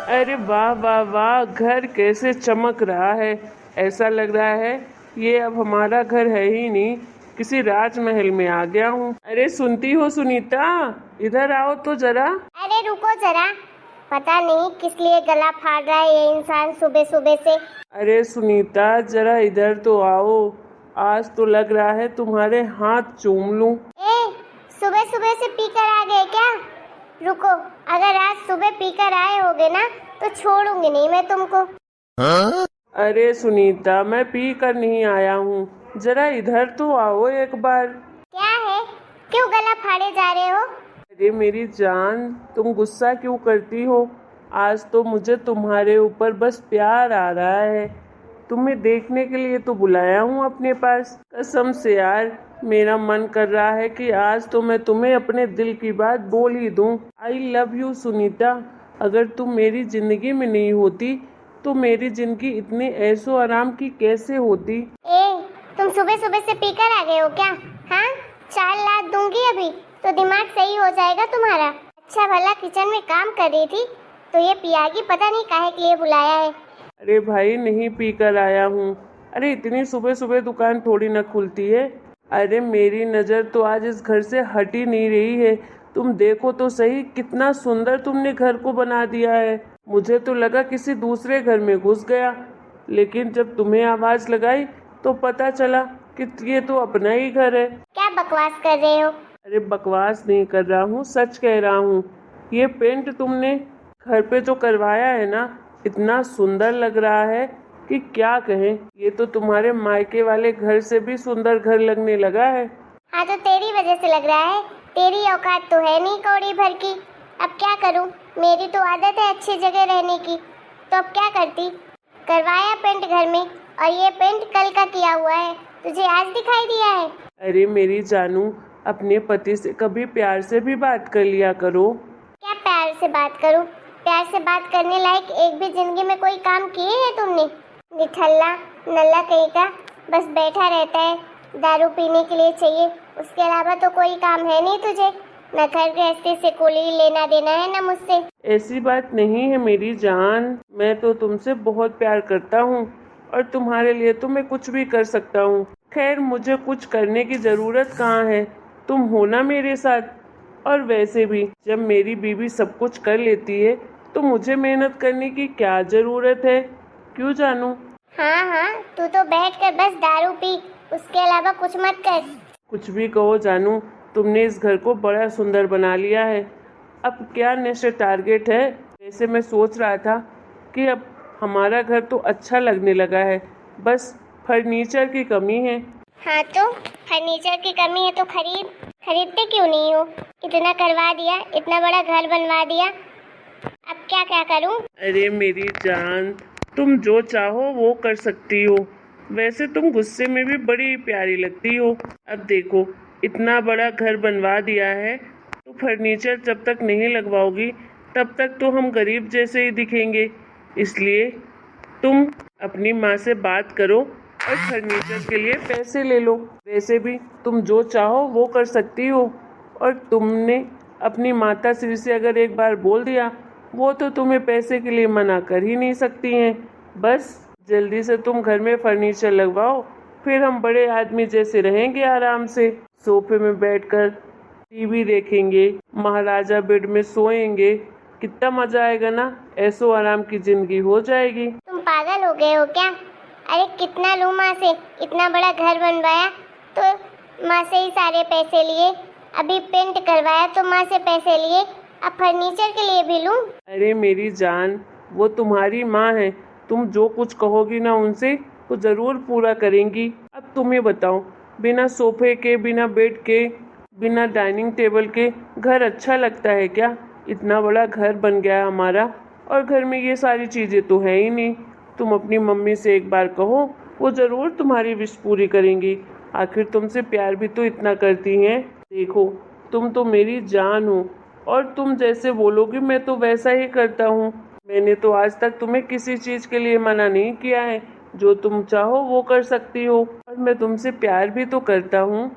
अरे वाह वाह वाह, घर कैसे चमक रहा है। ऐसा लग रहा है ये अब हमारा घर है ही नहीं, किसी राजमहल में आ गया हूँ। अरे सुनती हो सुनीता, इधर आओ तो जरा। अरे रुको जरा, पता नहीं किस लिए गला फाड़ रहा है ये इंसान सुबह सुबह से। अरे सुनीता जरा इधर तो आओ, आज तो लग रहा है तुम्हारे हाथ चूम लूं। ए, सुबह सुबह से पीकर आ गए क्या? रुको, अगर आज सुबह पीकर आए होगे ना तो छोड़ूंगी नहीं मैं तुमको। अरे सुनीता, मैं पी कर नहीं आया हूँ, जरा इधर तो आओ एक बार। क्या है, क्यों गला फाड़े जा रहे हो? अरे मेरी जान, तुम गुस्सा क्यों करती हो? आज तो मुझे तुम्हारे ऊपर बस प्यार आ रहा है। तुम्हें देखने के लिए तो बुलाया हूँ अपने पास। कसम से यार, मेरा मन कर रहा है कि आज तो मैं तुम्हें अपने दिल की बात बोल ही दूँ। I love you Sunita. अगर तुम मेरी जिंदगी में नहीं होती तो मेरी जिंदगी इतनी ऐशो आराम की कैसे होती। ए, तुम सुबह सुबह से पीकर आ गए हो क्या? हाँ, 4 लाख दूंगी अभी तो दिमाग सही हो जाएगा तुम्हारा। अच्छा भला किचन में काम कर रही थी तो ये पियागी पता नहीं काहे के लिए बुलाया है। अरे भाई, नहीं पी कर आया हूँ। अरे इतनी सुबह सुबह दुकान थोड़ी न खुलती है। अरे मेरी नज़र तो आज इस घर से हट ही नहीं रही है। तुम देखो तो सही, कितना सुंदर तुमने घर को बना दिया है। मुझे तो लगा किसी दूसरे घर में घुस गया, लेकिन जब तुम्हें आवाज़ लगाई तो पता चला कि ये तो अपना ही घर है। क्या बकवास कर रहे हो? अरे बकवास नहीं कर रहा हूँ, सच कह रहा हूँ। ये पेंट तुमने घर पे जो करवाया है ना, इतना सुंदर लग रहा है कि क्या कहें। ये तो तुम्हारे मायके वाले घर से भी सुंदर घर लगने लगा है। हाँ, तो तेरी वजह से लग रहा है। तेरी औकात तो है नहीं कौड़ी भर की। अब क्या करूँ, मेरी तो आदत है अच्छी जगह रहने की, तो अब क्या करती। करवाया पेंट घर में, और ये पेंट कल का किया हुआ है, तुझे आज दिखाई दिया है। अरे मेरी जानू, अपने पति से कभी प्यार से भी बात कर लिया करो। क्या प्यार से बात करूँ? प्यार से बात करने लायक एक भी जिंदगी में कोई काम किए हैं तुमने? निठल्ला नल्ला कहीं का, बस बैठा रहता है, दारू पीने के लिए चाहिए, उसके अलावा तो कोई काम है नहीं तुझे। न घर गृहस्थी से कोई लेना देना है न मुझसे। ऐसी बात नहीं है मेरी जान, मैं तो तुमसे बहुत प्यार करता हूँ और तुम्हारे लिए तो मैं कुछ भी कर सकता हूँ। खैर, मुझे कुछ करने की ज़रूरत कहाँ है, तुम हो ना मेरे साथ। और वैसे भी जब मेरी बीवी सब कुछ कर लेती है तो मुझे मेहनत करने की क्या ज़रूरत है, क्यों जानू? हाँ हाँ, तू तो बैठ कर बस दारू पी, उसके अलावा कुछ मत कर। कुछ भी कहो जानू, तुमने इस घर को बड़ा सुंदर बना लिया है। अब क्या नेक्स्ट टारगेट है? वैसे मैं सोच रहा था कि अब हमारा घर तो अच्छा लगने लगा है, बस फर्नीचर की कमी है। हाँ, तो फर्नीचर की कमी है तो खरीदते क्यों नहीं हो? इतना करवा दिया, इतना बड़ा घर बनवा दिया, अब क्या क्या करूं? अरे मेरी जान, तुम जो चाहो वो कर सकती हो। वैसे तुम गुस्से में भी बड़ी प्यारी लगती हो। अब देखो, इतना बड़ा घर बनवा दिया है तो फर्नीचर जब तक नहीं लगवाओगी तब तक तो हम गरीब जैसे ही दिखेंगे। इसलिए तुम अपनी माँ से बात करो और फर्नीचर के लिए पैसे ले लो। वैसे भी तुम जो चाहो वो कर सकती हो, और तुमने अपनी माता श्री से अगर एक बार बोल दिया, वो तो तुम्हें पैसे के लिए मना कर ही नहीं सकती हैं। बस जल्दी से तुम घर में फर्नीचर लगवाओ, फिर हम बड़े आदमी जैसे रहेंगे, आराम से सोफे में बैठकर टीवी देखेंगे, महाराजा बेड में सोएंगे। कितना मजा आएगा ना, ऐसो आराम की जिंदगी हो जाएगी। तुम पागल हो गए हो क्या? अरे कितना लूं माँ से? इतना बड़ा घर बनवाया तो माँ से ही सारे पैसे लिए, अभी पेंट करवाया तो माँ से पैसे लिए, अब फर्नीचर के लिए भी लूं? अरे मेरी जान, वो तुम्हारी माँ है, तुम जो कुछ कहोगी ना उनसे वो ज़रूर पूरा करेंगी। अब तुम्हें बताओ, बिना सोफे के, बिना बेड के, बिना डाइनिंग टेबल के घर अच्छा लगता है क्या? इतना बड़ा घर बन गया है हमारा, और घर में ये सारी चीज़ें तो है ही नहीं। तुम अपनी मम्मी से एक बार कहो, वो ज़रूर तुम्हारी विश पूरी करेंगी। आखिर तुमसे प्यार भी तो इतना करती हैं। देखो, तुम तो मेरी जान हो, और तुम जैसे बोलोगी मैं तो वैसा ही करता हूँ। मैंने तो आज तक तुम्हें किसी चीज़ के लिए मना नहीं किया है, जो तुम चाहो वो कर सकती हो। और मैं तुमसे प्यार भी तो करता हूँ,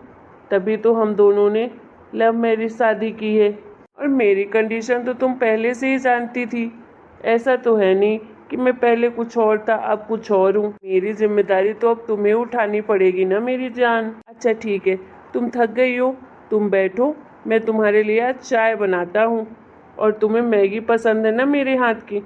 तभी तो हम दोनों ने लव मैरिज शादी की है। और मेरी कंडीशन तो तुम पहले से ही जानती थी, ऐसा तो है नहीं कि मैं पहले कुछ और था अब कुछ और हूँ। मेरी जिम्मेदारी तो अब तुम्हें उठानी पड़ेगी ना मेरी जान। अच्छा ठीक है, तुम थक गई हो, तुम बैठो, मैं तुम्हारे लिए आज चाय बनाता हूँ। और तुम्हें मैगी पसंद है ना मेरे हाथ की,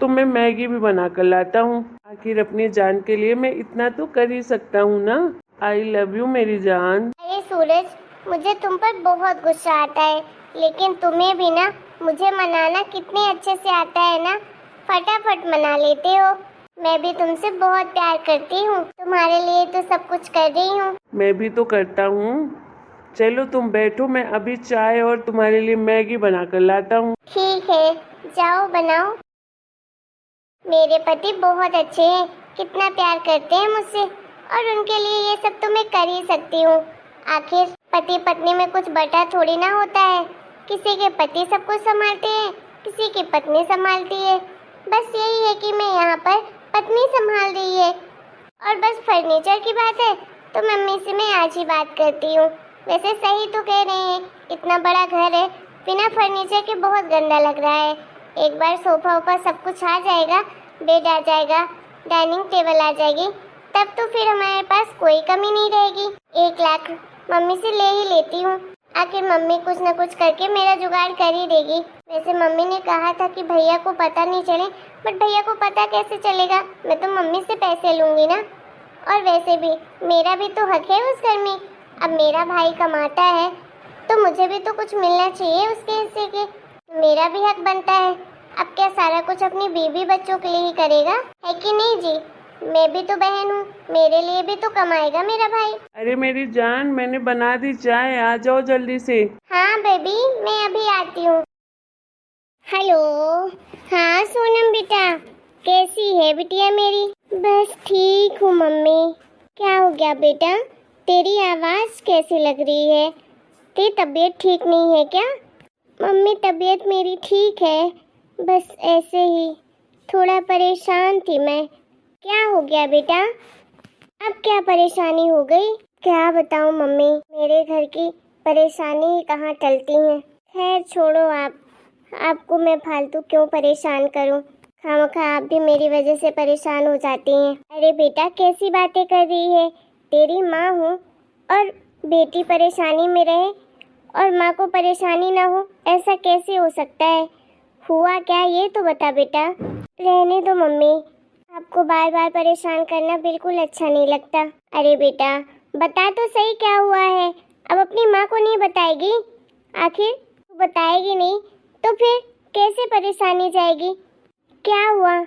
तो मैं मैगी भी बना कर लाता हूँ। आखिर अपनी जान के लिए मैं इतना तो कर ही सकता हूँ ना। आई लव यू मेरी जान। अरे सूरज, मुझे तुम पर बहुत गुस्सा आता है, लेकिन तुम्हें भी ना मुझे मनाना कितने अच्छे से आता है ना, फटाफट मना लेते हो। मैं भी तुमसे बहुत प्यार करती हूँ, तुम्हारे लिए तो सब कुछ कर रही हूँ। मैं भी तो करता हूँ। चलो तुम बैठो, मैं अभी चाय और तुम्हारे लिए मैगी बना कर लाता हूँ। ठीक है, जाओ बनाओ। मेरे पति बहुत अच्छे हैं, कितना प्यार करते हैं मुझसे, और उनके लिए ये सब तो मैं कर ही सकती हूँ। आखिर पति पत्नी में कुछ बटा थोड़ी ना होता है, किसी के पति सब कुछ संभालते हैं, किसी की पत्नी संभालती है। बस यही है कि मैं यहाँ पर पत्नी संभाल रही है। और बस फर्नीचर की बात है तो मम्मी से मैं आज ही बात करती हूँ। वैसे सही तो कह रहे हैं, इतना बड़ा घर है, बिना फर्नीचर के बहुत गंदा लग रहा है। एक बार सोफा वोफा सब कुछ आ जाएगा, बेड आ जाएगा, डाइनिंग टेबल आ जाएगी, तब तो फिर हमारे पास कोई कमी नहीं रहेगी। 1 लाख मम्मी से ले ही लेती हूँ, आखिर मम्मी कुछ न कुछ करके मेरा जुगाड़ कर ही देगी। वैसे मम्मी ने कहा था कि भैया को पता नहीं चले, बट भैया को पता कैसे चलेगा, मैं तो मम्मी से पैसे लूँगी ना। और वैसे भी मेरा भी तो हक है उस घर में। अब मेरा भाई कमाता है तो मुझे भी तो कुछ मिलना चाहिए उसके हिस्से के, मेरा भी हक बनता है। अब क्या सारा कुछ अपनी बीवी बच्चों के लिए ही करेगा, है कि नहीं जी? मैं भी तो बहन हूँ, मेरे लिए भी तो कमाएगा मेरा भाई। अरे मेरी जान, मैंने बना दी चाय, आ जाओ जल्दी से। हाँ बेबी, मैं अभी आती हूँ। हेलो, हाँ सोनम बेटा, कैसी है बिटिया मेरी? बस ठीक हूँ मम्मी। क्या हो गया बेटा, तेरी आवाज़ कैसी लग रही है? तेरी तबीयत ठीक नहीं है क्या? मम्मी तबीयत मेरी ठीक है, बस ऐसे ही थोड़ा परेशान थी मैं। क्या हो गया बेटा? अब क्या परेशानी हो गई? क्या बताऊँ मम्मी, मेरे घर की परेशानी ही कहाँ टलती हैं। खैर छोड़ो, आपको मैं फालतू क्यों परेशान करूं? खामखा आप भी मेरी वजह से परेशान हो जाती हैं। अरे बेटा कैसी बातें कर रही है, तेरी माँ हूँ और बेटी परेशानी में रहे और माँ को परेशानी ना हो, ऐसा कैसे हो सकता है? हुआ क्या ये तो बता बेटा। रहने दो मम्मी, आपको बार बार परेशान करना बिल्कुल अच्छा नहीं लगता। अरे बेटा बता तो सही क्या हुआ है, अब अपनी माँ को नहीं बताएगी? आखिर बताएगी नहीं तो फिर कैसे परेशानी जाएगी? क्या हुआ,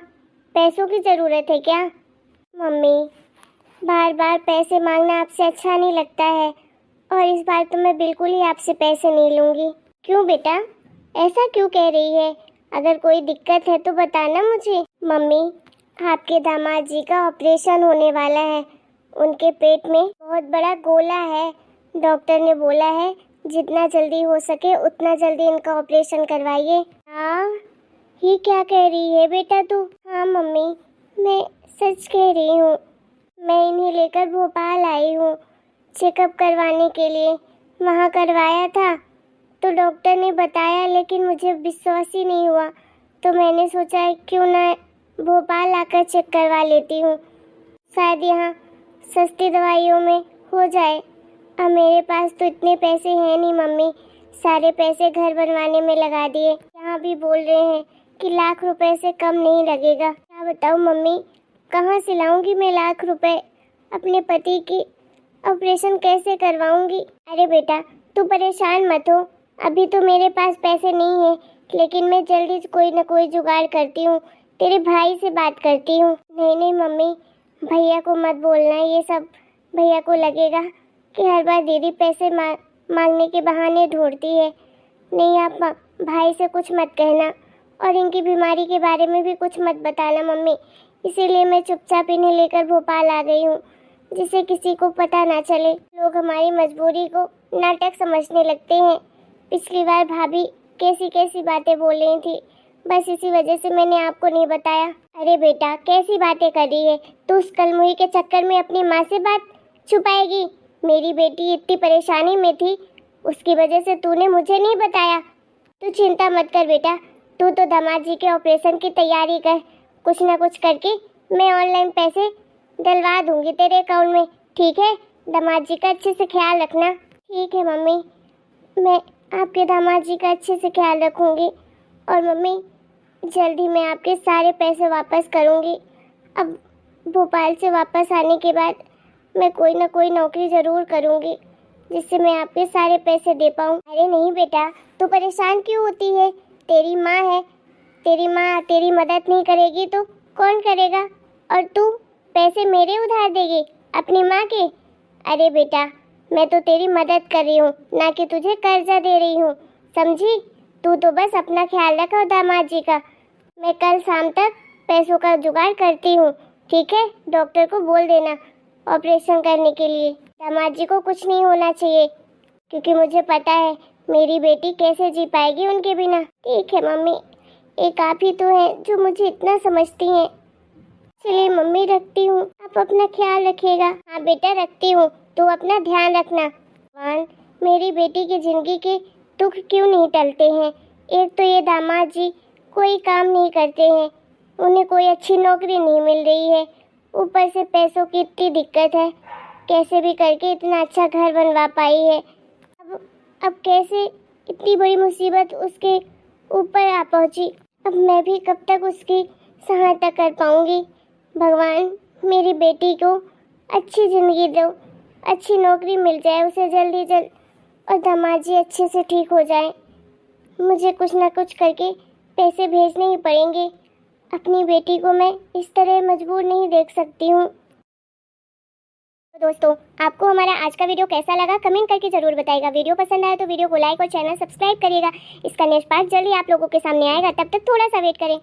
पैसों की ज़रूरत है क्या? मम्मी बार बार पैसे मांगना आपसे अच्छा नहीं लगता है, और इस बार तो मैं बिल्कुल ही आपसे पैसे नहीं लूँगी। क्यों बेटा, ऐसा क्यों कह रही है? अगर कोई दिक्कत है तो बताना मुझे। मम्मी आपके दामाद जी का ऑपरेशन होने वाला है, उनके पेट में बहुत बड़ा गोला है। डॉक्टर ने बोला है जितना जल्दी हो सके उतना जल्दी इनका ऑपरेशन करवाइए। हाँ, ये क्या कह रही है बेटा तू? हाँ मम्मी, मैं सच कह रही हूँ। मैं इन्हें लेकर भोपाल आई हूँ चेकअप करवाने के लिए। वहाँ करवाया था तो डॉक्टर ने बताया, लेकिन मुझे विश्वास ही नहीं हुआ, तो मैंने सोचा क्यों ना भोपाल आकर चेक करवा लेती हूँ, शायद यहाँ सस्ती दवाइयों में हो जाए। अब मेरे पास तो इतने पैसे हैं नहीं मम्मी, सारे पैसे घर बनवाने में लगा दिए। यहाँ भी बोल रहे हैं कि लाख रुपए से कम नहीं लगेगा। क्या बताऊँ मम्मी, कहाँ से लाऊंगी मैं लाख रुपए? अपने पति की ऑपरेशन कैसे करवाऊंगी? अरे बेटा तू परेशान मत हो, अभी तो मेरे पास पैसे नहीं है, लेकिन मैं जल्दी कोई ना कोई जुगाड़ करती हूँ, तेरे भाई से बात करती हूँ। नहीं नहीं मम्मी, भैया को मत बोलना ये सब, भैया को लगेगा कि हर बार दीदी पैसे मांगने के बहाने ढूंढती है। नहीं, आप भाई से कुछ मत कहना और इनकी बीमारी के बारे में भी कुछ मत बताना मम्मी। इसीलिए मैं चुपचाप इन्हें लेकर भोपाल आ गई हूँ, जिससे किसी को पता ना चले। लोग हमारी मजबूरी को नाटक समझने लगते हैं। पिछली बार भाभी कैसी कैसी बातें बोल रही थी, बस इसी वजह से मैंने आपको नहीं बताया। अरे बेटा कैसी बातें कर रही है तू? उस कलमुही के चक्कर में अपनी माँ से बात छुपाएगी? मेरी बेटी इतनी परेशानी में थी, उसकी वजह से तूने मुझे नहीं बताया। तू चिंता मत कर बेटा, तू तो दामाद जी के ऑपरेशन की तैयारी कर, कुछ ना कुछ करके मैं ऑनलाइन पैसे डलवा दूंगी तेरे अकाउंट में, ठीक है? दामाद जी का अच्छे से ख्याल रखना। ठीक है मम्मी, मैं आपके दामाद जी का अच्छे से ख्याल रखूंगी। और मम्मी, जल्दी मैं आपके सारे पैसे वापस करूंगी। अब भोपाल से वापस आने के बाद मैं कोई ना कोई नौकरी ज़रूर करूंगी जिससे मैं आपके सारे पैसे दे पाऊँ। अरे नहीं बेटा, तू परेशान क्यों होती है? तेरी माँ है, तेरी माँ तेरी मदद नहीं करेगी तो कौन करेगा? और तू पैसे मेरे उधार देगी अपनी माँ के? अरे बेटा, मैं तो तेरी मदद कर रही हूँ, ना कि तुझे कर्जा दे रही हूँ, समझी? तू तो बस अपना ख्याल रखो दामाद जी का। मैं कल शाम तक पैसों का जुगाड़ करती हूँ, ठीक है? डॉक्टर को बोल देना ऑपरेशन करने के लिए। दामाद जी को कुछ नहीं होना चाहिए, क्योंकि मुझे पता है मेरी बेटी कैसे जी पाएगी उनके बिना। ठीक है मम्मी, एक आप ही तो हैं जो मुझे इतना समझती हैं। चलिए मम्मी, रखती हूँ, आप अपना ख्याल रखिएगा। हाँ बेटा, रखती हूँ, तो अपना ध्यान रखना। भगवान, मेरी बेटी की जिंदगी के दुख क्यों नहीं टलते हैं? एक तो ये दामाद जी कोई काम नहीं करते हैं, उन्हें कोई अच्छी नौकरी नहीं मिल रही है, ऊपर से पैसों की इतनी दिक्कत है, कैसे भी करके इतना अच्छा घर बनवा पाई है। अब कैसे इतनी बड़ी मुसीबत उसके ऊपर आ पहुंची? अब मैं भी कब तक उसकी सहायता कर पाऊंगी? भगवान, मेरी बेटी को अच्छी ज़िंदगी दो, अच्छी नौकरी मिल जाए उसे जल्दी जल्द, और दामाद जी अच्छे से ठीक हो जाए। मुझे कुछ ना कुछ करके पैसे भेजने ही पड़ेंगे। अपनी बेटी को मैं इस तरह मजबूर नहीं देख सकती हूँ। तो दोस्तों, आपको हमारा आज का वीडियो कैसा लगा कमेंट करके जरूर बताइएगा। वीडियो पसंद आए तो वीडियो को लाइक और चैनल सब्सक्राइब करिएगा। इसका नेक्स्ट पार्ट जल्दी आप लोगों के सामने आएगा, तब तक थोड़ा सा वेट करें।